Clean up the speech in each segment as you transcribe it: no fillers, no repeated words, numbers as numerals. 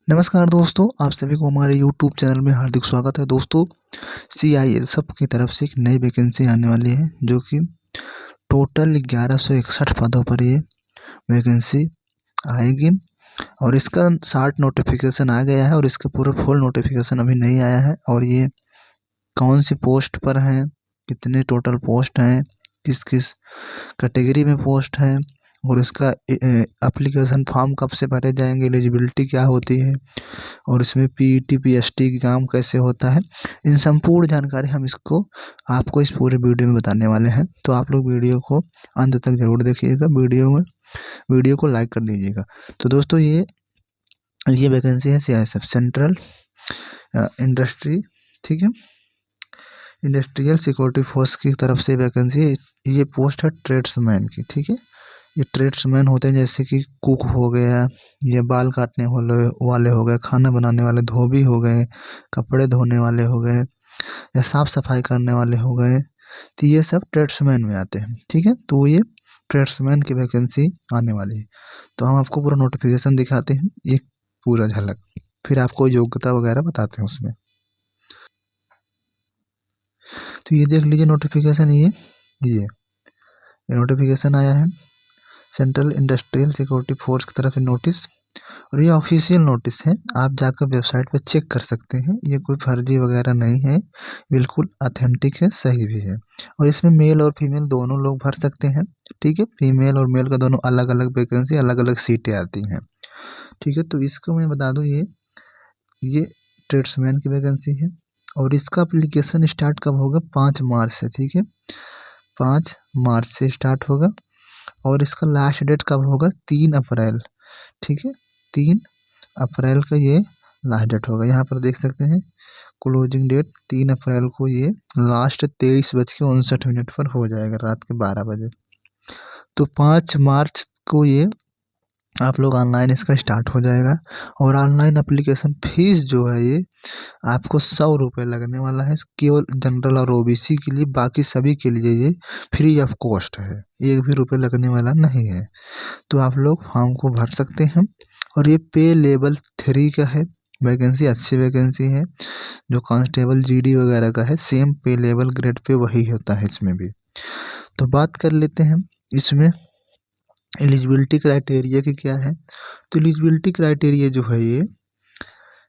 नमस्कार दोस्तों, आप सभी को हमारे यूट्यूब चैनल में हार्दिक स्वागत है। दोस्तों, सीआईएसएफ की तरफ से एक नई वैकेंसी आने वाली है, जो कि टोटल 1161 पदों पर ये वैकेंसी आएगी और इसका शार्ट नोटिफिकेशन आ गया है और इसका पूरा फुल नोटिफिकेशन अभी नहीं आया है। और ये कौन सी पोस्ट पर हैं, कितने टोटल पोस्ट हैं, किस किस कैटेगरी में पोस्ट हैं और इसका एप्लीकेशन फॉर्म कब से भरे जाएंगे, एलिजिबिलिटी क्या होती है और इसमें पीईटी पीएसटी एग्ज़ाम कैसे होता है, इन संपूर्ण जानकारी हम आपको इस पूरे वीडियो में बताने वाले हैं। तो आप लोग वीडियो को अंत तक ज़रूर देखिएगा, वीडियो को लाइक कर दीजिएगा। तो दोस्तों, ये वैकेंसी है सीआईएसएफ सेंट्रल इंडस्ट्री, ठीक है, इंडस्ट्रियल सिक्योरिटी फोर्स की तरफ से वैकेंसी है। ये पोस्ट है ट्रेड्समैन की, ठीक है। ये ट्रेड्समैन होते हैं जैसे कि कुक हो गया, ये बाल काटने वाले हो गए, खाना बनाने वाले धोबी हो गए, कपड़े धोने वाले हो गए या साफ़ सफाई करने वाले हो गए। तो ये सब ट्रेड्समैन में आते हैं, ठीक है। तो ये ट्रेड्समैन की वैकेंसी आने वाली है। तो हम आपको पूरा नोटिफिकेशन दिखाते हैं, एक पूरा झलक, फिर आपको योग्यता वगैरह बताते हैं उसमें। तो ये देख लीजिए नोटिफिकेशन, ये नोटिफिकेशन आया है सेंट्रल इंडस्ट्रियल सिक्योरिटी फोर्स की तरफ से नोटिस, और ये ऑफिशियल नोटिस है। आप जाकर वेबसाइट पर चेक कर सकते हैं, ये कोई फर्जी वगैरह नहीं है, बिल्कुल ऑथेंटिक है, सही भी है। और इसमें मेल और फीमेल दोनों लोग भर सकते हैं, ठीक है। फीमेल और मेल का दोनों अलग अलग वैकेंसी, अलग अलग सीटें आती हैं, ठीक है। तो इसको मैं बता दूँ, ये ट्रेड्समैन की वैकेंसी है और इसका अप्लीकेशन स्टार्ट कब होगा? 5 मार्च से, ठीक है। 5 मार्च से स्टार्ट होगा और इसका लास्ट डेट कब होगा? 3 अप्रैल, ठीक है। 3 अप्रैल का ये लास्ट डेट होगा। यहाँ पर देख सकते हैं क्लोजिंग डेट 3 अप्रैल को, ये लास्ट 23:59 पर हो जाएगा, रात के 12 बजे। तो 5 मार्च को ये आप लोग ऑनलाइन इसका स्टार्ट हो जाएगा और ऑनलाइन एप्लीकेशन फीस जो है ये आपको 100 रुपये लगने वाला है, केवल जनरल और ओबीसी के लिए। बाकी सभी के लिए ये फ्री ऑफ कॉस्ट है, 1 भी रुपये लगने वाला नहीं है। तो आप लोग फॉर्म को भर सकते हैं और ये पे लेवल 3 का है। वैकेंसी अच्छी वैकेंसी है, जो कांस्टेबल जीडी वगैरह का है, सेम पे लेवल ग्रेड पे वही होता है इसमें भी। तो बात कर लेते हैं इसमें एलिजिबिलिटी क्राइटेरिया की क्या है। तो एलिजिबिलिटी क्राइटेरिया जो है ये,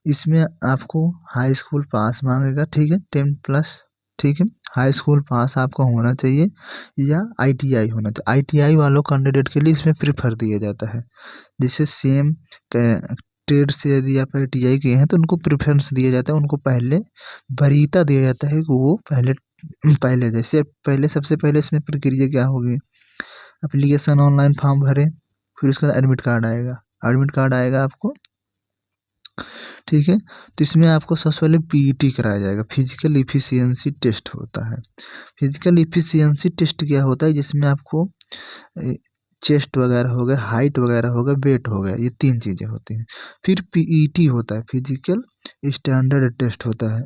इसमें आपको हाई स्कूल पास मांगेगा, ठीक है, 10+, ठीक है। हाई स्कूल पास आपका होना चाहिए या आईटीआई होना चाहिए। आईटीआई वालों कैंडिडेट के लिए इसमें प्रेफर दिया जाता है। जैसे सेम ट्रेड से यदि आप आईटीआई किए हैं तो उनको प्रेफरेंस दिया जाता है, उनको पहले वरीयता दिया जाता है कि वो पहले जैसे पहले सबसे पहले इसमें प्रक्रिया क्या होगी? एप्लीकेशन ऑनलाइन फॉर्म भरें, फिर उसके बाद एडमिट कार्ड आएगा आपको, ठीक है। तो इसमें आपको सबसे पहले पीईटी कराया जाएगा, फिजिकल इफिशियंसी टेस्ट होता है। फिजिकल इफिशियंसी टेस्ट क्या होता है? जिसमें आपको चेस्ट वगैरह हो गया, हाइट वगैरह हो गया, वेट हो गया, ये 3 चीज़ें होती हैं। फिर पीईटी होता है, फिजिकल स्टैंडर्ड टेस्ट होता है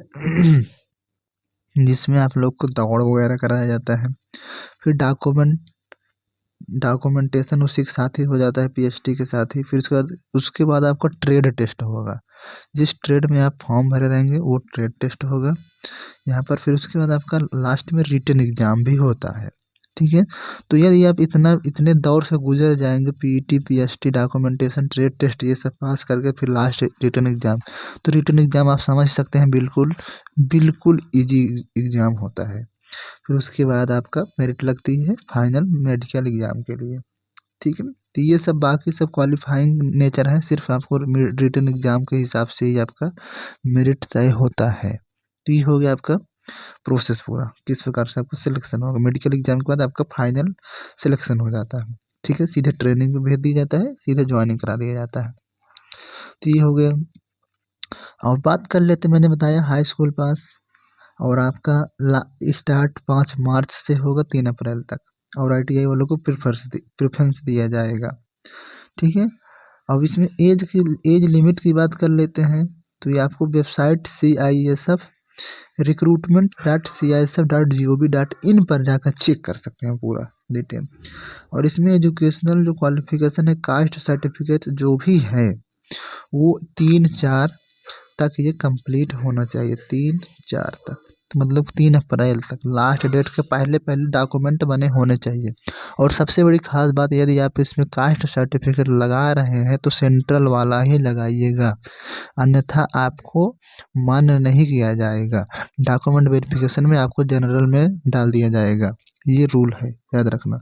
जिसमें आप लोग को दौड़ वगैरह कराया जाता है। फिर डॉक्यूमेंटेशन उसी के साथ ही हो जाता है, पीएचटी के साथ ही। फिर उसके बाद आपका ट्रेड टेस्ट होगा, जिस ट्रेड में आप फॉर्म भरे रहेंगे वो ट्रेड टेस्ट होगा यहाँ पर। फिर उसके बाद आपका लास्ट में रिटन एग्ज़ाम भी होता है, ठीक है। तो यदि आप इतने दौर से गुजर जाएंगे, PET PHT documentation trade test ये सब पास करके फिर लास्ट रिटन एग्ज़ाम, तो रिटन एग्ज़ाम आप समझ सकते हैं बिल्कुल ईजी एग्ज़ाम होता है। फिर उसके बाद आपका मेरिट लगती है फाइनल मेडिकल एग्ज़ाम के लिए, ठीक है। तो ये सब बाकी सब क्वालिफाइंग नेचर है, सिर्फ आपको रिटन एग्ज़ाम के हिसाब से ही आपका मेरिट तय होता है। तो ये हो गया आपका प्रोसेस पूरा, किस प्रकार से आपको सिलेक्शन होगा। मेडिकल एग्ज़ाम के बाद आपका फाइनल सिलेक्शन हो जाता है, ठीक है। सीधे ट्रेनिंग में भेज दिया जाता है, सीधे ज्वाइनिंग करा दिया जाता है। तो ये हो गया। और बात कर लेते, मैंने बताया हाई स्कूल पास, और आपका स्टार्ट 5 मार्च से होगा 3 अप्रैल तक, और आईटीआई वालों को प्रेफरेंस दिया जाएगा, ठीक है। अब इसमें एज लिमिट की बात कर लेते हैं। तो ये आपको वेबसाइट CISF recruitment.CISF.gov.in पर जाकर चेक कर सकते हैं पूरा डिटेल। और इसमें एजुकेशनल जो क्वालिफिकेशन है, कास्ट सर्टिफिकेट जो भी है वो 3/4 तक ये कंप्लीट होना चाहिए, 3/4 तक, तो मतलब 3 अप्रैल तक लास्ट डेट के पहले पहले डॉक्यूमेंट बने होने चाहिए। और सबसे बड़ी खास बात, यदि आप इसमें कास्ट सर्टिफिकेट लगा रहे हैं तो सेंट्रल वाला ही लगाइएगा, अन्यथा आपको मान्य नहीं किया जाएगा। डॉक्यूमेंट वेरिफिकेशन में आपको जनरल में डाल दिया जाएगा, ये रूल है, याद रखना।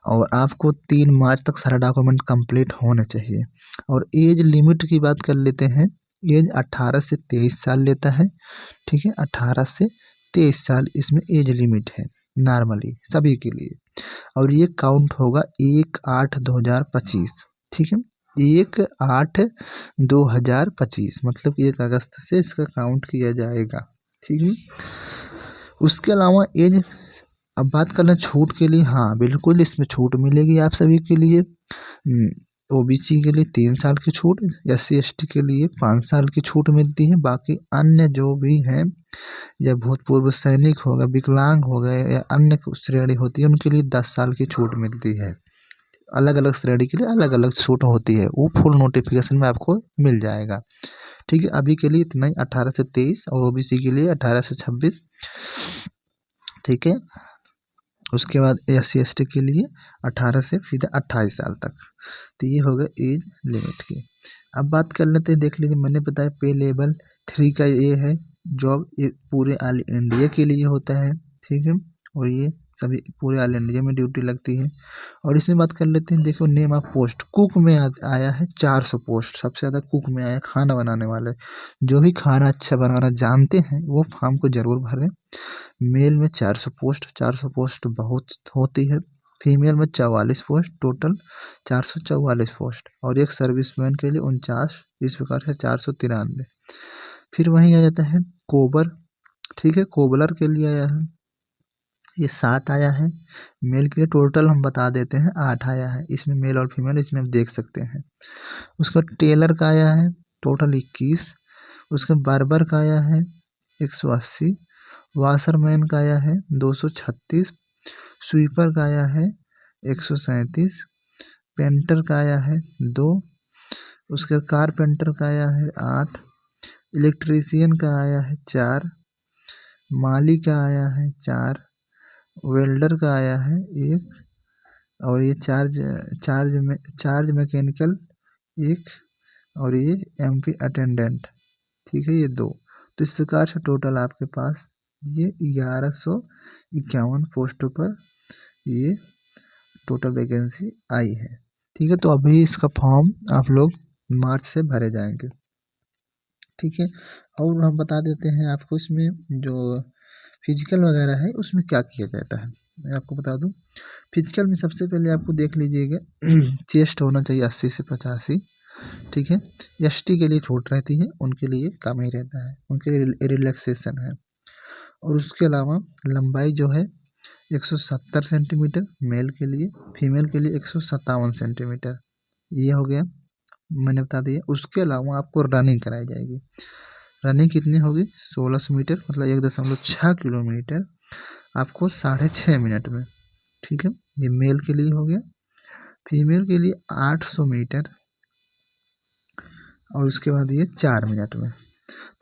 और आपको 3 मार्च तक सारा डॉक्यूमेंट कंप्लीट होने चाहिए। और एज लिमिट की बात कर लेते हैं। एज 18 से 23 साल लेता है, ठीक है, 18 से 23 साल इसमें एज लिमिट है नॉर्मली सभी के लिए। और ये काउंट होगा 1/8/2025, ठीक है, 1/8/2025 मतलब 1 अगस्त से इसका काउंट किया जाएगा, ठीक है। उसके अलावा एज, अब बात कर लें छूट के लिए। हाँ बिल्कुल, इसमें छूट मिलेगी आप सभी के लिए। ओबीसी के लिए 3 साल की छूट, SC ST के लिए 5 साल की छूट मिलती है। बाकी अन्य जो भी हैं, या भूतपूर्व सैनिक हो गए, विकलांग हो गए, या अन्य श्रेणी होती है उनके लिए 10 साल की छूट मिलती है। अलग अलग श्रेणी के लिए अलग अलग छूट होती है, वो फुल नोटिफिकेशन में आपको मिल जाएगा, ठीक है। अभी के लिए इतना ही, 18 से 23 और ओबीसी के लिए 18 से 26, ठीक है। उसके बाद SC ST के लिए 18 से सीधे 28 साल तक। तो ये हो गया एज लिमिट की। अब बात कर लेते हैं, देख लीजिए मैंने बताया पे लेवल 3 का ये है जॉब, ये पूरे ऑल इंडिया के लिए होता है, ठीक है। और ये सभी पूरे ऑल इंडिया में ड्यूटी लगती है। और इसमें बात कर लेते हैं, देखो नेम ऑफ पोस्ट, कुक में आया है 400 पोस्ट, सबसे ज़्यादा कुक में आया है, खाना बनाने वाले। जो भी खाना अच्छा बनाना जानते हैं वो फॉर्म को ज़रूर भरें। मेल में 400 पोस्ट, 400 पोस्ट बहुत होती है। फीमेल में 44 पोस्ट, टोटल 444 पोस्ट। और एक सर्विसमैन के लिए 49, इस प्रकार से 493। फिर वहीं आ जाता है कोबर, ठीक है, कोबलर के लिए आया है, ये 7 आया है। मेल के लिए टोटल हम बता देते हैं 8 आया है, इसमें मेल और फीमेल इसमें आप देख सकते हैं। उसका टेलर का आया है टोटल 21। उसका बार्बर का आया है 180। वाशरमैन का आया है 236। स्वीपर का आया है 137। पेंटर का आया है 2। उसके कारपेंटर का आया है 8। इलेक्ट्रीशियन का आया है 4। माली का आया है 4। वेल्डर का आया है 1। और ये चार्ज मैकेनिकल 1। और ये MP अटेंडेंट, ठीक है, ये 2। तो इस प्रकार से टोटल आपके पास ये 1151 पोस्टों पर ये टोटल वैकेंसी आई है, ठीक है। तो अभी इसका फॉर्म आप लोग मार्च से भरे जाएंगे, ठीक है। और हम बता देते हैं आपको इसमें जो फिजिकल वगैरह है उसमें क्या किया जाता है, मैं आपको बता दूं। फिजिकल में सबसे पहले आपको देख लीजिएगा चेस्ट होना चाहिए 80 से 85, ठीक है। ST के लिए छूट रहती है, उनके लिए कम ही रहता है, उनके लिए रिलैक्सेशन है। और उसके अलावा लंबाई जो है 170 सेंटीमीटर मेल के लिए, फीमेल के लिए 157 सेंटीमीटर, ये हो गया, मैंने बता दिया। उसके अलावा आपको रनिंग कराई जाएगी। रनिंग कितनी होगी, 1600 मीटर, मतलब 1.6 किलोमीटर आपको 6.5 मिनट में, ठीक है। ये मेल के लिए हो गया। फीमेल के लिए 800 मीटर और उसके बाद ये 4 मिनट में।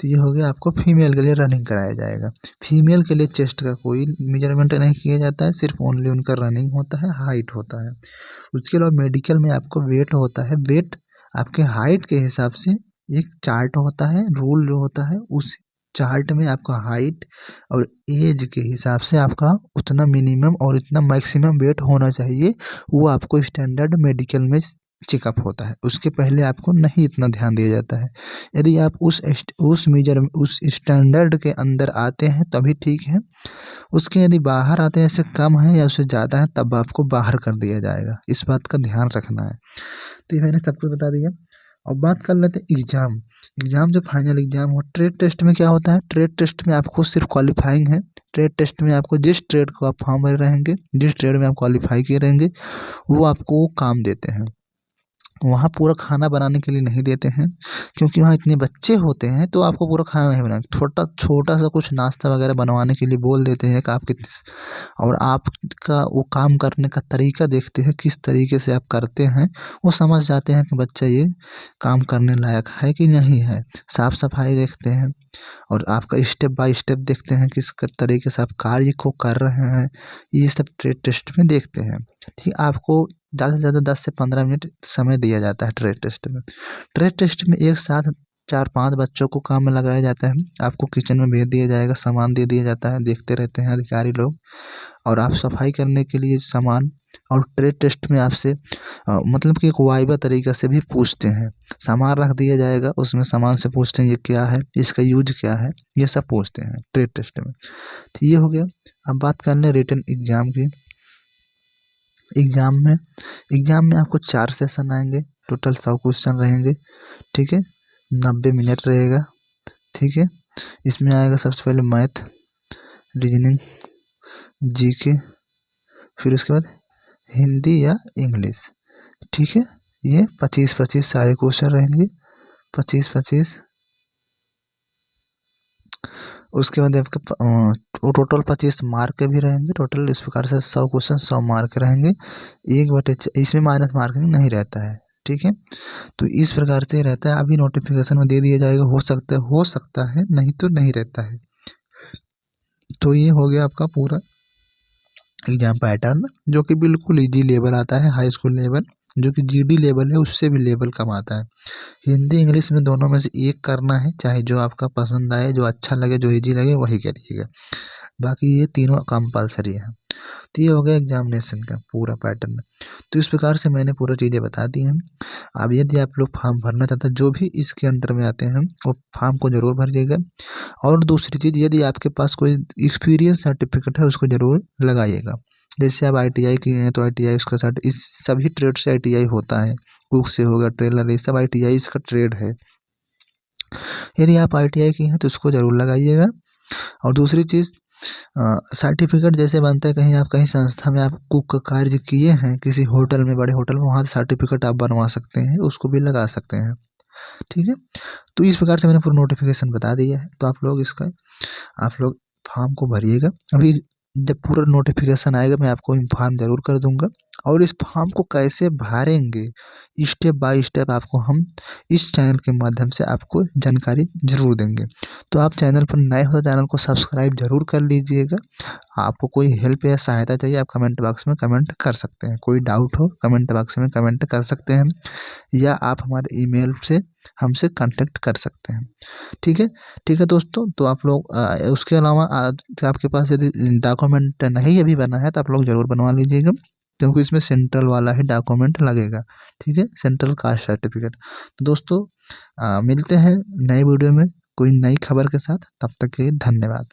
तो ये हो गया, आपको फीमेल के लिए रनिंग कराया जाएगा। फीमेल के लिए चेस्ट का कोई मेजरमेंट नहीं किया जाता है, सिर्फ ओनली उनका रनिंग होता है, हाइट होता है। उसके अलावा मेडिकल में आपको वेट होता है, वेट आपके हाइट के हिसाब से एक चार्ट होता है, रूल जो होता है उस चार्ट में आपका हाइट और एज के हिसाब से आपका उतना मिनिमम और इतना मैक्सिमम वेट होना चाहिए, वो आपको स्टैंडर्ड मेडिकल में चेकअप होता है। उसके पहले आपको नहीं इतना ध्यान दिया जाता है। यदि आप उस स्टैंडर्ड के अंदर आते हैं तभी ठीक है, उसके यदि बाहर आते हैं, ऐसे कम है या उससे ज़्यादा है, तब आपको बाहर कर दिया जाएगा, इस बात का ध्यान रखना है। तो ये मैंने सब कुछ बता दिया। और बात कर लेते हैं एग्ज़ाम जो फाइनल एग्ज़ाम हो, ट्रेड टेस्ट में क्या होता है, ट्रेड टेस्ट में आपको सिर्फ क्वालिफाइंग है। ट्रेड टेस्ट में आपको जिस ट्रेड को आप फॉर्म भरे रहेंगे, जिस ट्रेड में आप क्वालिफाई किए रहेंगे, वो आपको काम देते हैं। वहाँ पूरा खाना बनाने के लिए नहीं देते हैं, क्योंकि वहाँ इतने बच्चे होते हैं तो आपको पूरा खाना नहीं बनाना, छोटा छोटा सा कुछ नाश्ता वगैरह बनवाने के लिए बोल देते हैं कि आप कितने, और आपका वो काम करने का तरीका देखते हैं, किस तरीके से आप करते हैं, वो समझ जाते हैं कि बच्चा ये काम करने लायक है कि नहीं है। साफ सफाई देखते हैं और आपका स्टेप बाय स्टेप देखते हैं किस तरीके से आप कार्य को कर रहे हैं, ये सब ट्रेड टेस्ट में देखते हैं। ठीक, आपको ज़्यादा से ज़्यादा 10 से 15 मिनट समय दिया जाता है ट्रेड टेस्ट में। ट्रेड टेस्ट में एक साथ 4-5 बच्चों को काम में लगाया जाता है। आपको किचन में भेज दिया जाएगा, सामान दे दिया जाता है, देखते रहते हैं अधिकारी लोग, और आप सफाई करने के लिए सामान, और ट्रेड टेस्ट में आपसे मतलब कि एक वाइवा तरीक़े से भी पूछते हैं। सामान रख दिया जाएगा, उसमें सामान से पूछते हैं ये क्या है, इसका यूज क्या है, ये सब पूछते हैं ट्रेड टेस्ट में। तो ये हो गया। अब बात कर लें रिटन एग्ज़ाम की। एग्ज़ाम में आपको 4 सेशन आएंगे, टोटल 100 क्वेश्चन रहेंगे। ठीक है, 90 मिनट रहेगा। ठीक है, इसमें आएगा सबसे पहले मैथ, रीजनिंग, जीके, फिर उसके बाद हिंदी या इंग्लिश। ठीक है, ये 25-25 सारे क्वेश्चन रहेंगे, 25-25। उसके बाद आपके टोटल 25 मार्क के भी रहेंगे। टोटल इस प्रकार से 100 क्वेश्चन 100 मार्क के रहेंगे। 1/4 इसमें माइनस मार्किंग नहीं रहता है। ठीक है, तो इस प्रकार से रहता है। अभी नोटिफिकेशन में दे दिया जाएगा, हो सकता है, नहीं तो नहीं रहता है। तो ये हो गया आपका पूरा एग्जाम पैटर्न, जो कि बिल्कुल इजी लेवल आता है, हाई स्कूल लेवल, जो कि जीडी लेवल है उससे भी लेवल कम आता है। हिंदी इंग्लिश में दोनों में से एक करना है, चाहे जो आपका पसंद आए, जो अच्छा लगे, जो इजी लगे वही करिएगा। बाकी ये तीनों कंपलसरी है। तो ये हो गया एग्जामिनेशन का पूरा पैटर्न। तो इस प्रकार से मैंने पूरा चीज़ें बता दी हैं। अब यदि आप लोग फॉर्म भरना चाहते हैं, जो भी इसके अंडर में आते हैं, वो फॉर्म को ज़रूर भरिएगा। और दूसरी चीज़, यदि आपके पास कोई एक्सपीरियंस सर्टिफिकेट है उसको ज़रूर लगाइएगा। जैसे आप ITI किए हैं तो ITI इसका सर्ट, इस सभी ट्रेड से ITI होता है, कुक से होगा, ट्रेलर, ये सब ITI इसका ट्रेड है। यदि आप ITI किए हैं तो उसको ज़रूर लगाइएगा। और दूसरी चीज़, सर्टिफिकेट जैसे बनता है, कहीं आप कहीं संस्था में आप कुक का कार्य किए हैं, किसी होटल में, बड़े होटल में, वहाँ से सर्टिफिकेट आप बनवा सकते हैं, उसको भी लगा सकते हैं। ठीक है, तो इस प्रकार से मैंने पूरा नोटिफिकेशन बता दिया है। तो आप लोग फॉर्म को भरिएगा। अभी जब पूरा नोटिफिकेशन आएगा मैं आपको इन्फॉर्म ज़रूर कर दूंगा। और इस फॉर्म को कैसे भरेंगे, स्टेप बाय स्टेप आपको हम इस चैनल के माध्यम से आपको जानकारी ज़रूर देंगे। तो आप चैनल पर नए हो तो चैनल को सब्सक्राइब ज़रूर कर लीजिएगा। आपको कोई हेल्प या सहायता चाहिए, आप कमेंट बॉक्स में कमेंट कर सकते हैं। कोई डाउट हो कमेंट बॉक्स में कमेंट कर सकते हैं, या आप हमारे ईमेल से हमसे कांटेक्ट कर सकते हैं। ठीक है दोस्तों। तो आप लोग उसके अलावा आपके पास यदि डॉक्यूमेंट नहीं अभी बना है तो आप लोग ज़रूर बनवा लीजिएगा, क्योंकि इसमें सेंट्रल वाला ही डॉक्यूमेंट लगेगा। ठीक है, सेंट्रल कास्ट सर्टिफिकेट। तो दोस्तों मिलते हैं नए वीडियो में कोई नई खबर के साथ, तब तक के लिए धन्यवाद।